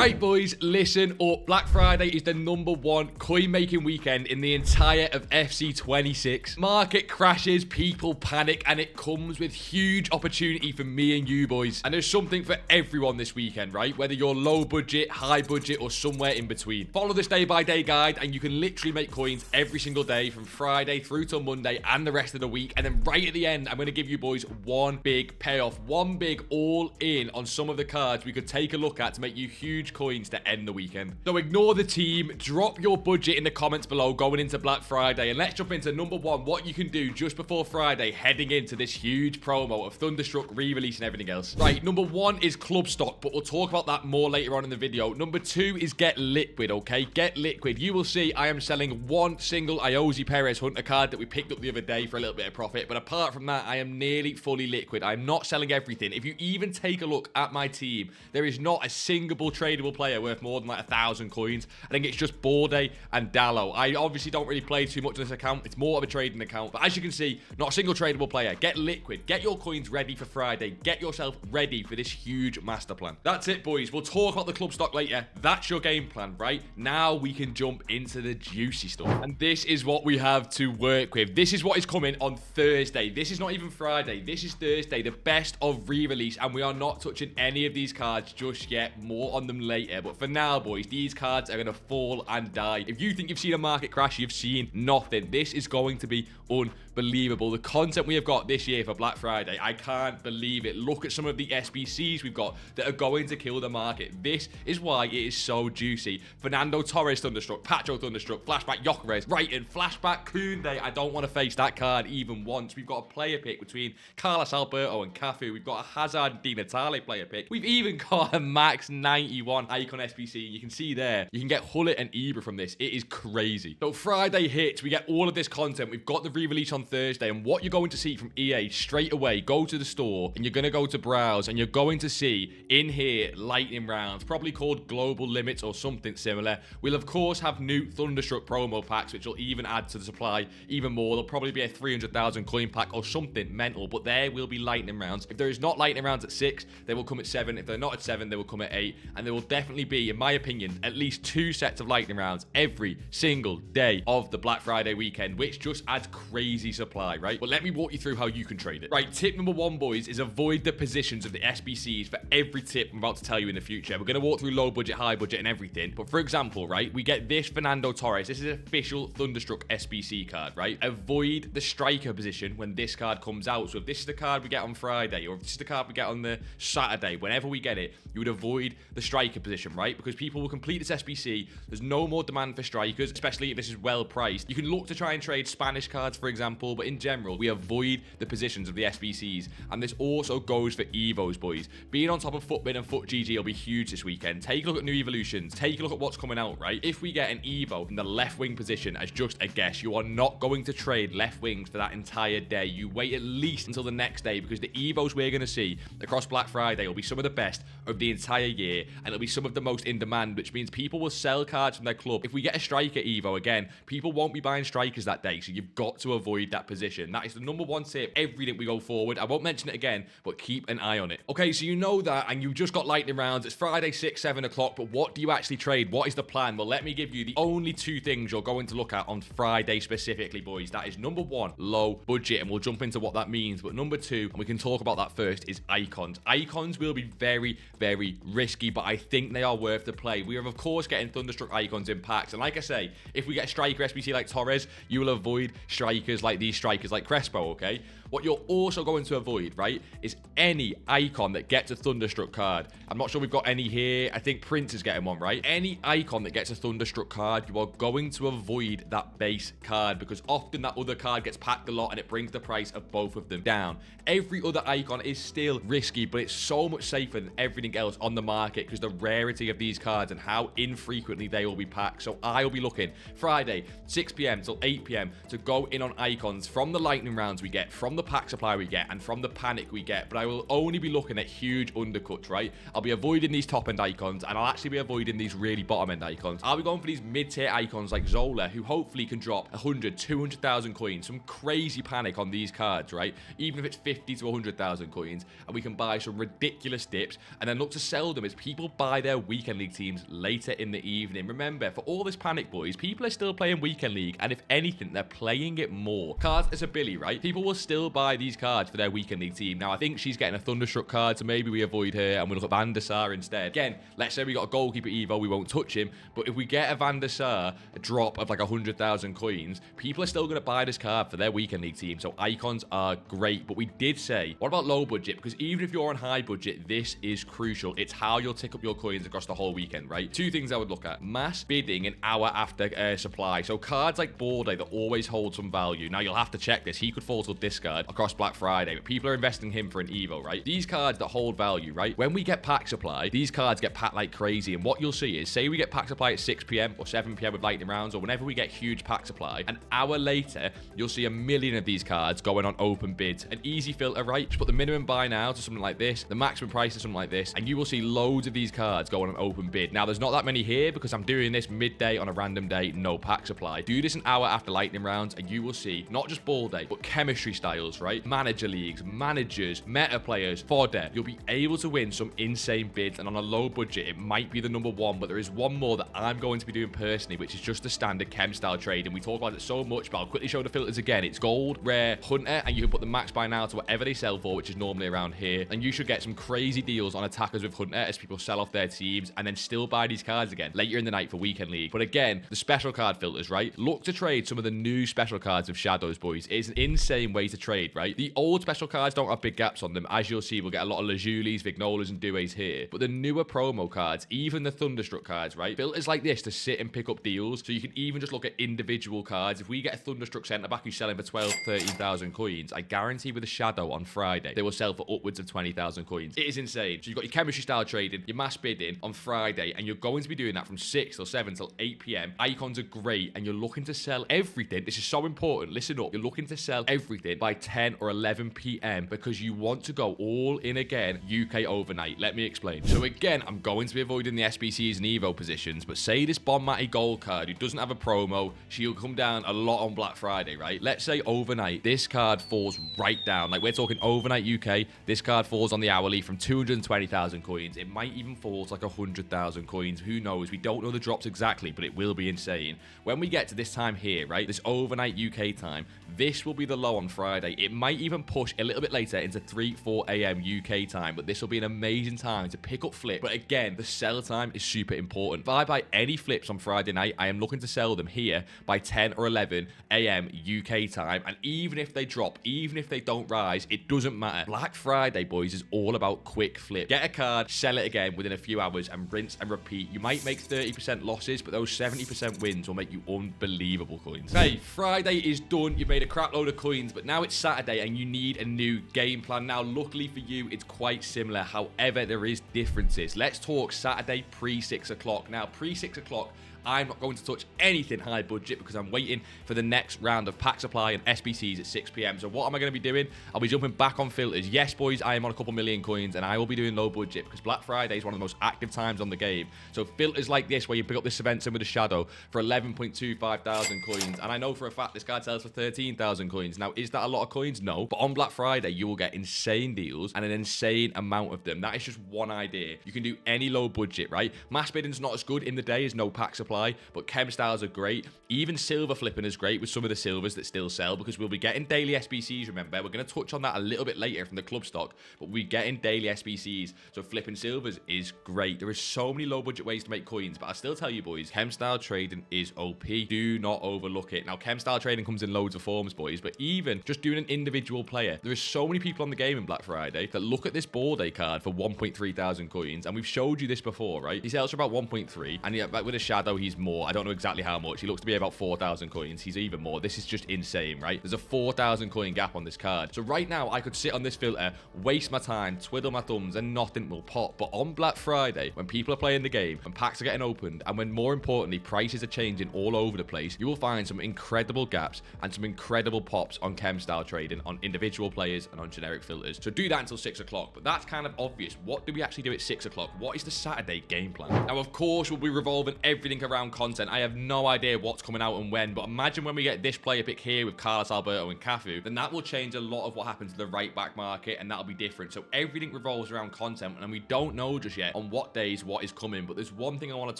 Right, boys, listen up. Black Friday is the #1 coin-making weekend in the entire of FC26. Market crashes, people panic, and it comes with huge opportunity for me and you, boys. And there's something for everyone this weekend, right? Whether you're low budget, high budget, or somewhere in between. Follow this day-by-day guide, and you can literally make coins every single day from Friday through till Monday and the rest of the week. And then right at the end, I'm going to give you boys one big payoff, one big all-in on some of the cards we could take a look at to make you huge coins to end the weekend. So ignore the team, drop your budget in the comments below going into Black Friday, and let's jump into #1, what you can do just before Friday heading into this huge promo of Thunderstruck re-release and everything else. Right, #1 is club stock, but we'll talk about that more later on in the video. #2 is get liquid, okay? Get liquid. You will see I am selling one single Iosi Perez Hunter card that we picked up the other day for a little bit of profit, but apart from that, I am nearly fully liquid. I'm not selling everything. If you even take a look at my team, there is not a single tradable player worth more than like 1,000 coins. I think it's just Borde and Dallo. I obviously don't really play too much on this account. It's more of a trading account, but as you can see, not a single tradable player. Get liquid. Get your coins ready for Friday. Get yourself ready for this huge master plan. That's it, boys. We'll talk about the club stock later. That's your game plan, right? Now we can jump into the juicy stuff. And this is what we have to work with. This is what is coming on Thursday. This is not even Friday. This is Thursday, the best of re-release, and we are not touching any of these cards just yet. More on them later, but for now, boys, these cards are going to fall and die. If you think you've seen a market crash, you've seen nothing. This is going to be unbelievable. The content we have got this year for Black Friday, I can't believe it. Look at some of the SBCs we've got that are going to kill the market. This is why it is so juicy. Fernando Torres Thunderstruck, Pacho Thunderstruck, Flashback Gyökeres, Brighton, Flashback Koundé. I don't want to face that card even once. We've got a player pick between Carlos Alberto and Cafu. We've got a Hazard Di Natale player pick. We've even got a Max 91 Icon SBC. You can see there, you can get Hullet and Ibra from this. It is crazy. So Friday hits, we get all of this content. We've got the re-release on Thursday, and what you're going to see from EA straight away, go to the store, and you're going to go to browse, and you're going to see in here lightning rounds, probably called global limits or something similar. We'll of course have new Thunderstruck promo packs, which will even add to the supply even more. There'll probably be a 300,000 coin pack or something mental, but there will be lightning rounds. If there is not lightning rounds at 6, they will come at 7. If they're not at 7, they will come at 8, and there will definitely be, in my opinion, at least 2 sets of lightning rounds every single day of the Black Friday weekend, which just adds crazy supply, right? But let me walk you through how you can trade it. Right, tip #1, boys, is avoid the positions of the SBCs for every tip I'm about to tell you in the future. We're going to walk through low budget, high budget, and everything. But for example, right, we get this Fernando Torres. This is an official Thunderstruck SBC card, right? Avoid the striker position when this card comes out. So if this is the card we get on Friday, or if this is the card we get on the Saturday, whenever we get it, you would avoid the striker position, right? Because people will complete this SBC. There's no more demand for strikers, especially if this is well priced. You can look to try and trade Spanish cards, for example, but in general, we avoid the positions of the SBCs. And this also goes for Evos, boys. Being on top of FUTBIN and FUTGG will be huge this weekend. Take a look at new evolutions. Take a look at what's coming out, right? If we get an Evo in the left wing position as just a guess, you are not going to trade left wings for that entire day. You wait at least until the next day, because the Evos we're going to see across Black Friday will be some of the best of the entire year, and it'll be some of the most in demand, which means people will sell cards from their club. If we get a striker Evo again, people won't be buying strikers that day, so you've got to avoid that position. That is the #1 tip everything we go forward. I won't mention it again, but keep an eye on it. Okay, so you know that, and you've just got lightning rounds. It's Friday, 6, 7 o'clock, but what do you actually trade? What is the plan? Well, let me give you the only 2 things you're going to look at on Friday specifically, boys. That is #1, low budget, and we'll jump into what that means. But #2, and we can talk about that first, is icons. Icons will be very, very risky, but I think they are worth the play. We are, of course, getting Thunderstruck icons in packs, and like I say, if we get a striker SBC like Torres, you will avoid strikers like these strikers like Crespo, okay? What you're also going to avoid, right, is any icon that gets a Thunderstruck card. I'm not sure we've got any here. I think Prince is getting one, right? Any icon that gets a Thunderstruck card, you are going to avoid that base card, because often that other card gets packed a lot and it brings the price of both of them down. Every other icon is still risky, but it's so much safer than everything else on the market because the rarity of these cards and how infrequently they will be packed. So I will be looking Friday, 6 p.m. till 8 p.m. to go in on icons from the lightning rounds we get, from the the pack supply we get and from the panic we get, but I will only be looking at huge undercuts, right? I'll be avoiding these top-end icons, and I'll actually be avoiding these really bottom-end icons. I'll be going for these mid-tier icons like Zola, who hopefully can drop 100, 200,000 coins, some crazy panic on these cards, right? Even if it's 50 to 100,000 coins, and we can buy some ridiculous dips, and then look to sell them as people buy their weekend league teams later in the evening. Remember, for all this panic, boys, people are still playing weekend league, and if anything, they're playing it more. Cards as a Billy, right? People will still buy these cards for their weekend league team. Now, I think she's getting a Thunderstruck card, so maybe we avoid her, and we look at Van der Sar instead. Again, let's say we got a goalkeeper Evo, we won't touch him, but if we get a Van der Sar, a drop of like 100,000 coins, people are still going to buy this card for their weekend league team, so icons are great. But we did say, what about low budget? Because even if you're on high budget, this is crucial. It's how you'll tick up your coins across the whole weekend, right? Two things I would look at: mass bidding an hour after supply. So cards like Borday that always hold some value. Now you'll have to check this. He could fall to a discard across Black Friday, but people are investing him for an Evo, right? These cards that hold value, right? When we get pack supply, these cards get packed like crazy, and what you'll see is, say we get pack supply at 6 p.m. or 7 p.m. with lightning rounds, or whenever we get huge pack supply, an hour later, you'll see 1 million of these cards going on open bids. An easy filter, right? Just put the minimum buy now to something like this, the maximum price to something like this, and you will see loads of these cards going on open bid. Now, there's not that many here because I'm doing this midday on a random day, no pack supply. Do this an hour after lightning rounds, and you will see not just ball day, but chemistry styles, right? Manager leagues, managers, meta players, fodder. You'll be able to win some insane bids, and on a low budget, it might be the number one, but there is one more that I'm going to be doing personally, which is just the standard chem style trade, and we talk about it so much, but I'll quickly show the filters again. It's gold, rare, hunter, and you can put the max buy now to whatever they sell for, which is normally around here, and you should get some crazy deals on attackers with hunter as people sell off their teams, and then still buy these cards again later in the night for weekend league. But again, the special card filters, right? Look to trade some of the new special cards with shadows, boys. It's an insane way to trade, right? The old special cards don't have big gaps on them. As you'll see, we'll get a lot of Lajulis, Vignolas, and Duets here, but the newer promo cards, even the Thunderstruck cards, right? Filters like this to sit and pick up deals, so you can even just look at individual cards. If we get a Thunderstruck centre back who's selling for 12, 13,000 coins, I guarantee with a shadow on Friday, they will sell for upwards of 20,000 coins. It is insane. So you've got your chemistry style trading, your mass bidding on Friday, and you're going to be doing that from 6 till 7 till 8 p.m. Icons are great, and you're looking to sell everything. This is so important. Listen up. You're looking to sell everything by 10 or 11 p.m. because you want to go all in again UK overnight. Let me explain. So again, I'm going to be avoiding the SBCs and Evo positions, but say this Bon Matty gold card who doesn't have a promo, she'll come down a lot on Black Friday, right? Let's say overnight, this card falls right down. Like, we're talking overnight UK, this card falls on the hourly from 220,000 coins. It might even fall to like 100,000 coins. Who knows? We don't know the drops exactly, but it will be insane. When we get to this time here, right, this overnight UK time, this will be the low on Friday. It might even push a little bit later into 3, 4 a.m. UK time, but this will be an amazing time to pick up flip. But again, the sell time is super important. If I buy any flips on Friday night, I am looking to sell them here by 10 or 11 a.m. UK time, and even if they drop, even if they don't rise, it doesn't matter. Black Friday, boys, is all about quick flip. Get a card, sell it again within a few hours, and rinse and repeat. You might make 30% losses, but those 70% wins will make you unbelievable coins. Hey, Friday is done. You've made a crap load of coins, but now it's Saturday and you need a new game plan. Now, luckily for you, it's quite similar. However, there is differences. Let's talk Saturday pre 6 o'clock. Now, pre 6 o'clock, I'm not going to touch anything high budget because I'm waiting for the next round of pack supply and SBCs at 6 p.m. So what am I going to be doing? I'll be jumping back on filters. Yes, boys, I am on a couple million coins, and I will be doing low budget because Black Friday is one of the most active times on the game. So filters like this, where you pick up this Svensson with a shadow for 11.25 thousand coins, and I know for a fact this card sells for 13,000 coins. Now, is that a lot of coins? No. But on Black Friday, you will get insane deals and an insane amount of them. That is just one idea. You can do any low budget, right? Mass bidding's not as good in the day as no pack supply, but chem styles are great. Even silver flipping is great with some of the silvers that still sell, because we'll be getting daily SBCs. Remember, we're going to touch on that a little bit later from the club stock, but we're getting daily SBCs, so flipping silvers is great. There is so many low budget ways to make coins, but I'll still tell you, boys, chem style trading is OP. Do not overlook it. Now, chem style trading comes in loads of forms, boys, but even just doing an individual player, there is so many people on the game in Black Friday that look at this ball day card for 1.3 thousand coins, and we've showed you this before, right? He sells for about 1.3, and with a shadow, he's more. I don't know exactly how much. He looks to be about 4,000 coins. He's even more. This is just insane, right? There's a 4,000 coin gap on this card. So right now, I could sit on this filter, waste my time, twiddle my thumbs, and nothing will pop. But on Black Friday, when people are playing the game, when packs are getting opened, and when more importantly, prices are changing all over the place, you will find some incredible gaps and some incredible pops on chem style trading, on individual players, and on generic filters. So do that until 6 o'clock. But that's kind of obvious. What do we actually do at 6 o'clock? What is the Saturday game plan? Now, of course, we'll be revolving everything around content. I have no idea what's coming out and when, but imagine when we get this player pick here with Carlos Alberto and Cafu, then that will change a lot of what happens to the right back market, and that'll be different. So everything revolves around content, and we don't know just yet on what days what is coming. But there's one thing I want to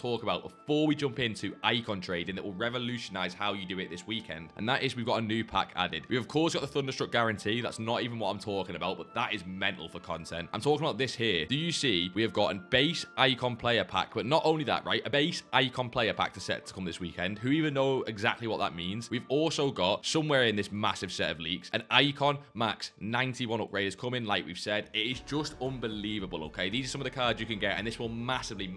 talk about before we jump into icon trading that will revolutionize how you do it this weekend, and that is we've got a new pack added. We've of course got the Thunderstruck guarantee. That's not even what I'm talking about, but that is mental for content. I'm talking about this here. Do you see we have got a base icon player pack, but not only that, right? A base icon player pack to come this weekend. Who even know exactly what that means? We've also got somewhere in this massive set of leaks an icon max 91 upgrade is coming. Like we've said, it is just unbelievable. Okay, these are some of the cards you can get, and this will massively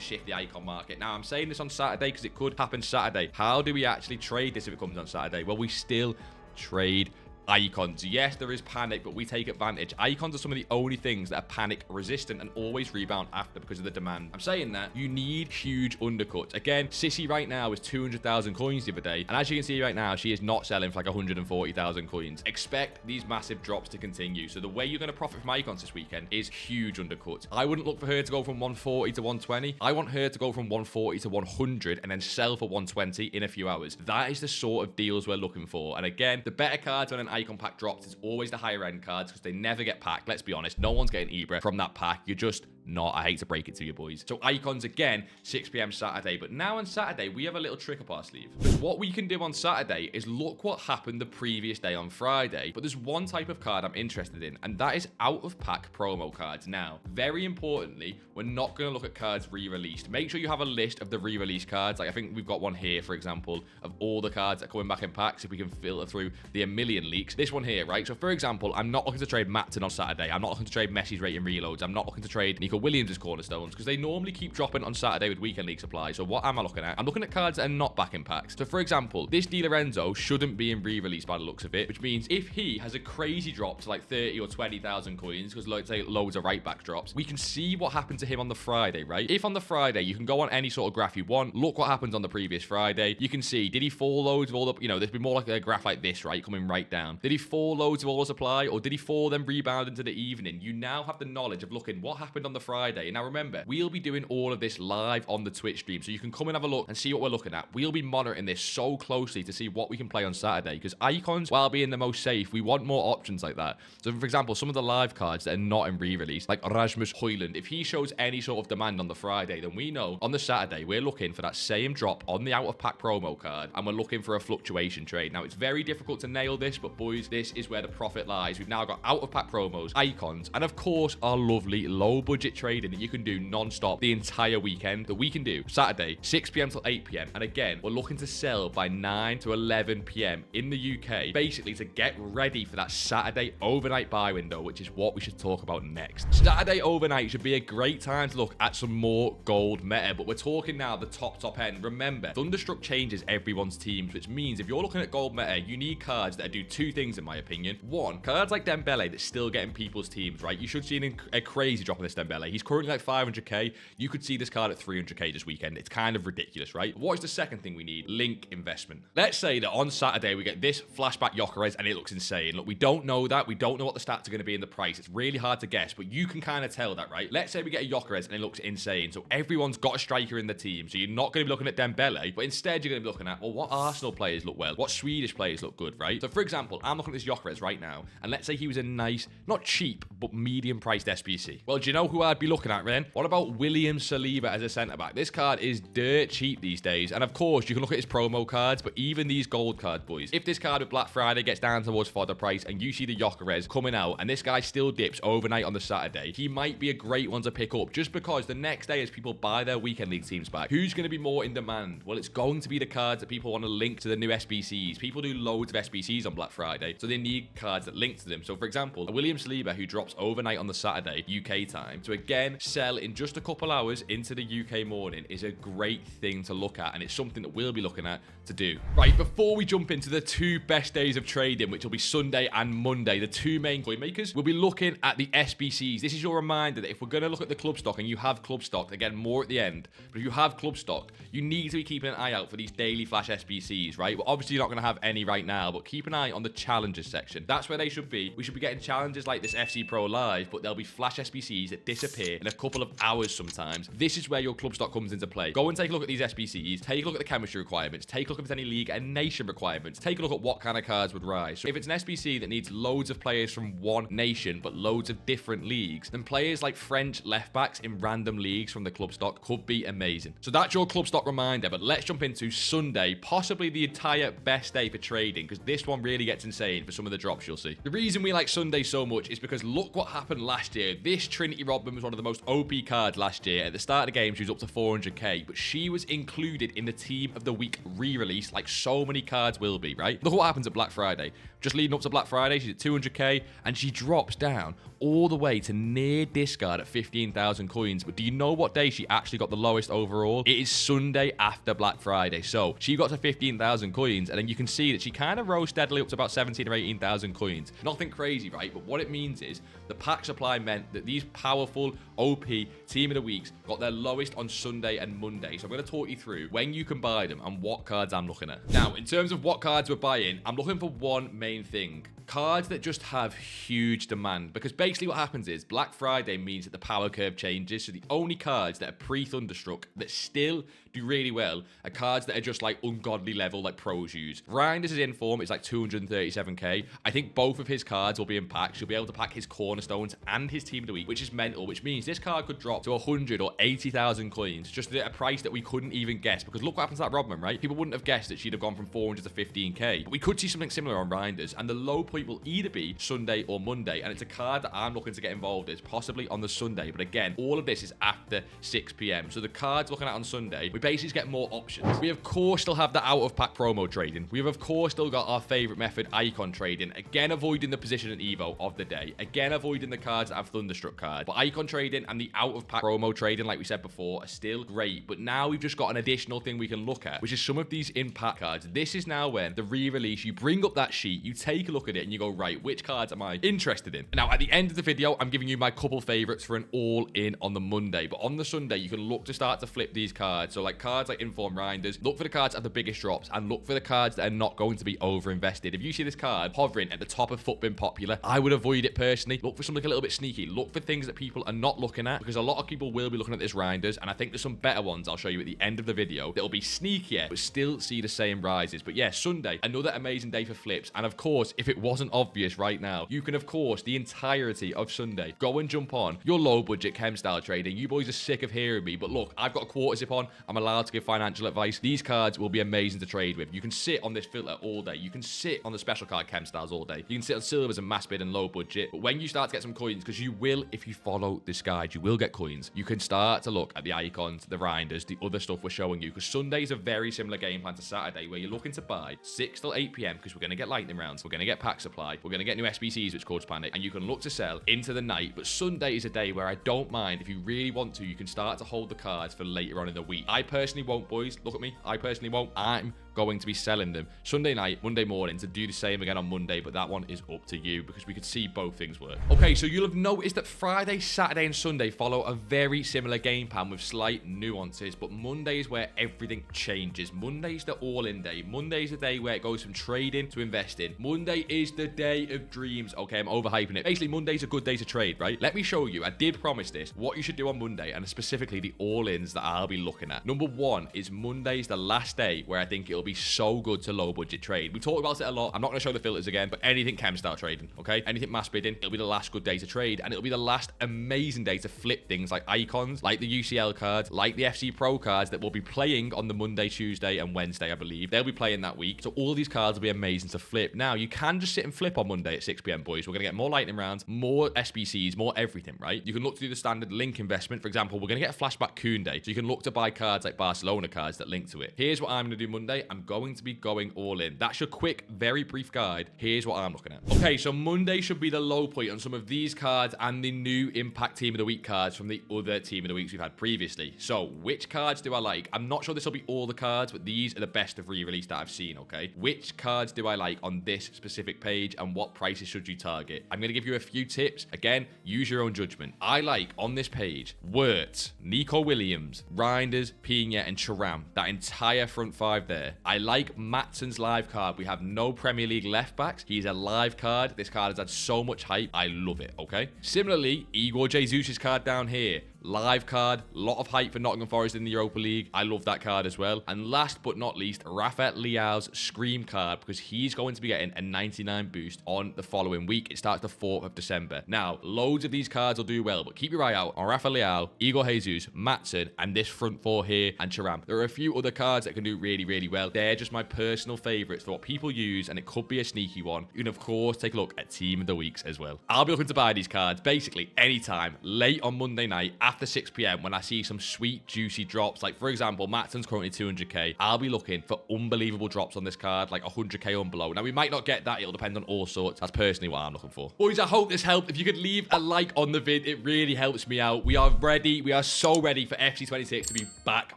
shift the icon market. Now, I'm saying this on Saturday because it could happen Saturday. How do we actually trade this if it comes on Saturday? Well, we still trade icons. Yes, there is panic, but we take advantage. Icons are some of the only things that are panic resistant and always rebound after because of the demand. I'm saying that you need huge undercuts. Again, Sissy right now is 200,000 coins the other day, and as you can see right now, she is not selling for like 140,000 coins. Expect these massive drops to continue. So the way you're going to profit from icons this weekend is huge undercuts. I wouldn't look for her to go from 140 to 120. I want her to go from 140 to 100 and then sell for 120 in a few hours. That is the sort of deals we're looking for. And again, the better cards on an icon pack drops is always the higher end cards because they never get packed. Let's be honest, no one's getting Ibra from that pack. You're just not. I hate to break it to you boys. So icons again, 6 p.m. Saturday. But now on Saturday, we have a little trick up our sleeve. Because what we can do on Saturday is look what happened the previous day on Friday. But there's one type of card I'm interested in, and that is out of pack promo cards. Now, very importantly, we're not going to look at cards re-released. Make sure you have a list of the re-released cards. Like I think we've got one here, for example, of all the cards that are coming back in packs. If we can filter through the 1,000,000 leaks. This one here, right? So for example, I'm not looking to trade Matson on Saturday. I'm not looking to trade Messi's rating reloads. I'm not looking to trade Nico Williams' cornerstones because they normally keep dropping on Saturday with weekend league supply. So what am I looking at? I'm looking at cards that are not back in packs. So for example, this Di Lorenzo shouldn't be in re-release by the looks of it, which means if he has a crazy drop to like 30 or 20,000 coins, because let's say loads of right back drops, we can see what happened to him on the Friday, right? If on the Friday, you can go on any sort of graph you want, look what happens on the previous Friday. You can see, did he fall loads of all the, there'd be more like a graph like this, right? Coming right down. Did he fall loads of all the supply, or did he fall then rebound into the evening? You now have the knowledge of looking what happened on the Friday. And now remember, we'll be doing all of this live on the Twitch stream, so you can come and have a look and see what we're looking at. We'll be monitoring this so closely to see what we can play on Saturday, because icons, while being the most safe, we want more options like that. So for example, some of the live cards that are not in re-release, like Rasmus Højlund, if he shows any sort of demand on the Friday, then we know on the Saturday we're looking for that same drop on the out of pack promo card, and we're looking for a fluctuation trade. Now it's very difficult to nail this, but boys, this is where the profit lies. We've now got out of pack promos, icons, and of course our lovely low budget trading that you can do non-stop the entire weekend, that we can do Saturday 6 p.m. till 8 p.m. and again, we're looking to sell by 9 to 11 p.m. in the UK, basically to get ready for that Saturday overnight buy window, which is what we should talk about next. Saturday overnight should be a great time to look at some more gold meta, but we're talking now the top end. Remember, Thunderstruck changes everyone's teams, which means if you're looking at gold meta, you need cards that do two things in my opinion. One, cards like Dembele that's still getting people's teams, right? You should see a crazy drop on this Dembele. He's currently like 500k. You could see this card at 300k this weekend. It's kind of ridiculous, right? What is the second thing we need? Link investment. Let's say that on Saturday we get this flashback Gyökeres and it looks insane. Look, we don't know that. We don't know what the stats are going to be in the price. It's really hard to guess, but you can kind of tell that, right? Let's say we get a Gyökeres and it looks insane. So everyone's got a striker in the team. So you're not going to be looking at Dembele, but instead you're going to be looking at, well, what Arsenal players look well? What Swedish players look good, right? So for example, I'm looking at this Gyökeres right now, and let's say he was a nice, not cheap, but medium priced SBC. Well, do you know who I'd be looking at, Ren? What about William Saliba as a centre-back? This card is dirt cheap these days, and of course, you can look at his promo cards, but even these gold card boys, if this card with Black Friday gets down towards fodder price, and you see the Gyökeres coming out, and this guy still dips overnight on the Saturday, he might be a great one to pick up, just because the next day as people buy their weekend league teams back, who's going to be more in demand? Well, it's going to be the cards that people want to link to the new SBCs. People do loads of SBCs on Black Friday, so they need cards that link to them. So for example, a William Saliba who drops overnight on the Saturday UK time to again, sell in just a couple hours into the UK morning is a great thing to look at, and it's something that we'll be looking at to do. Right, before we jump into the 2 best days of trading, which will be Sunday and Monday, the 2 main coin makers, we'll be looking at the SBCs. This is your reminder that if we're going to look at the club stock, and you have club stock, again, more at the end, but if you have club stock, you need to be keeping an eye out for these daily flash SBCs, right? Well, obviously you're not going to have any right now, but keep an eye on the challenges section. That's where they should be. We should be getting challenges like this FC Pro Live, but there'll be flash SBCs that disappear in a couple of hours sometimes. This is where your club stock comes into play. Go and take a look at these SBCs, take a look at the chemistry requirements, take a look at any league and nation requirements, take a look at what kind of cards would rise. So if it's an SBC that needs loads of players from one nation, but loads of different leagues, then players like French left backs in random leagues from the club stock could be amazing. So that's your club stock reminder, but let's jump into Sunday, possibly the entire best day for trading, because this one really gets insane for some of the drops you'll see. The reason we like Sunday so much is because look what happened last year. This Trinity Rodman was one of the most OP cards last year. At the start of the game, she was up to 400k, but she was included in the Team of the Week re-release, like so many cards will be, right? Look what happens at Black Friday. Just leading up to Black Friday, she's at 200k, and she drops down all the way to near discard at 15,000 coins. But do you know what day she actually got the lowest overall? It is Sunday after Black Friday. So she got to 15,000 coins, and then you can see that she kind of rose steadily up to about 17 or 18,000 coins. Nothing crazy, right? But what it means is the pack supply meant that these powerful OP Team of the Weeks got their lowest on Sunday and Monday. So I'm going to talk you through when you can buy them and what cards I'm looking at. Now, in terms of what cards we're buying, I'm looking for one main thing. Cards that just have huge demand, because basically what happens is Black Friday means that the power curve changes, so the only cards that are pre-Thunderstruck that still do really well are cards that are just like ungodly level, like pros use. Reinders is in form, it's like 237k. I think both of his cards will be in packs. You'll be able to pack his cornerstones and his Team of the Week, which is mental, which means this card could drop to 100 or 80,000 coins, just at a price that we couldn't even guess, because look what happens to that Rodman, right? People wouldn't have guessed that she'd have gone from 400 to 15k, but we could see something similar on Reinders, and the low point will either be Sunday or Monday, and it's a card that I'm looking to get involved in, possibly on the Sunday, but again, all of this is after 6 p.m. So the cards looking at on Sunday, we basically get more options. We of course still have the out of pack promo trading. We've of course still got our favorite method, icon trading, again avoiding the position and evo of the day, again avoiding the cards that have Thunderstruck cards, but icon trading and the out of pack promo trading, like we said before, are still great. But now we've just got an additional thing we can look at, which is some of these impact cards. This is now when the re-release, you bring up that sheet, you take a look at it, and you go, right, which cards am I interested in? Now at the end of the video, I'm giving you my couple favorites for an all-in on the Monday, but on the Sunday you can look to start to flip these cards. So like cards like Inform Reinders, look for the cards that have the biggest drops, and look for the cards that are not going to be over invested. If you see this card hovering at the top of FUT Bin Popular, I would avoid it personally. Look for something a little bit sneaky. Look for things that people are not looking at, because a lot of people will be looking at this Reinders, and I think there's some better ones I'll show you at the end of the video that'll be sneakier but still see the same rises. But yeah, Sunday, another amazing day for flips. And of course, if it wasn't obvious right now, you can of course the entirety of Sunday go and jump on your low budget chem style trading. You boys are sick of hearing me, but look, I've got a quarter zip on. I'm allowed to give financial advice. These cards will be amazing to trade with. You can sit on this filter all day. You can sit on the special card chem styles all day. You can sit on silvers and mass bid and low budget. But when you start to get some coins, because you will, if you follow this guide, you will get coins. You can start to look at the icons, the Reinders, the other stuff we're showing you, because Sunday is a very similar game plan to Saturday, where you're looking to buy 6 till 8 p.m. because we're going to get lightning rounds, we're going to get pack supply, we're going to get new SBCs, which cause panic, and you can look to sell into the night. But Sunday is a day where I don't mind, if you really want to, you can start to hold the cards for later on in the week. I personally won't, boys. Look at me. I personally won't. I'm going to be selling them Sunday night, Monday morning, to do the same again on Monday, but that one is up to you, because we could see both things work. Okay, so you'll have noticed that Friday, Saturday, and Sunday follow a very similar game plan with slight nuances, but Monday is where everything changes. Monday's the all-in day. Monday's the day where it goes from trading to investing. Monday is the day of dreams. Okay, I'm overhyping it. Basically, Monday's a good day to trade, right? Let me show you. I did promise this, what you should do on Monday, and specifically the all-ins that I'll be looking at. Number one is Monday's the last day where I think it'll be so good to low budget trade. We talked about it a lot. I'm not going to show the filters again, but anything chem style trading, okay? Anything mass bidding, it'll be the last good day to trade, and it'll be the last amazing day to flip things like icons, like the UCL cards, like the FC Pro cards that will be playing on the Monday, Tuesday, and Wednesday, I believe. They'll be playing that week. So all these cards will be amazing to flip. Now, you can just sit and flip on Monday at 6 p.m, boys. We're going to get more lightning rounds, more SBCs, more everything, right? You can look to do the standard link investment. For example, we're going to get a flashback Kuhn day, so you can look to buy cards like Barcelona cards that link to it. Here's what I'm going to do Monday. I'm going to be going all in. That's your quick, very brief guide. Here's what I'm looking at. Okay, so Monday should be the low point on some of these cards and the new Impact Team of of the week cards from the other team of the weeks we've had previously. So which cards do I like? I'm not sure this will be all the cards, but these are the best of re-release that I've seen, okay? Which cards do I like on this specific page, and what prices should you target? I'm going to give you a few tips. Again, use your own judgment. I like, on this page, Wirtz, Nico Williams, Reinders, Pina, and Thuram. That entire front five there. I like Matsson's live card. We have no Premier League left backs. He's a live card. This card has had so much hype. I love it, okay? Similarly, Igor Jesus' card down here. Live card, lot of hype for Nottingham Forest in the Europa League. I love that card as well. And last but not least, Rafa Leao's Scream card, because he's going to be getting a 99 boost on the following week. It starts the 4th of December. Now, loads of these cards will do well, but keep your eye out on Rafa Leao, Igor Jesus, Maatsen, and this front four here, and Thuram. There are a few other cards that can do really, really well. They're just my personal favorites for what people use, and it could be a sneaky one. You can, of course, take a look at Team of the Weeks as well. I'll be looking to buy these cards basically anytime, late on Monday night, after 6 p.m. when I see some sweet, juicy drops. Like, for example, Maatsen's currently 200k. I'll be looking for unbelievable drops on this card, like 100k and below. Now, we might not get that. It'll depend on all sorts. That's personally what I'm looking for. Boys, I hope this helped. If you could leave a like on the vid, it really helps me out. We are ready. We are so ready for FC26 to be back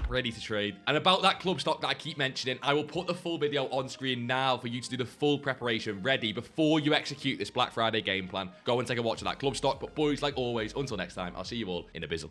ready to trade. And about that club stock that I keep mentioning, I will put the full video on screen now for you to do the full preparation ready before you execute this Black Friday game plan. Go and take a watch of that club stock. But boys, like always, until next time, I'll see you all in a bizzle.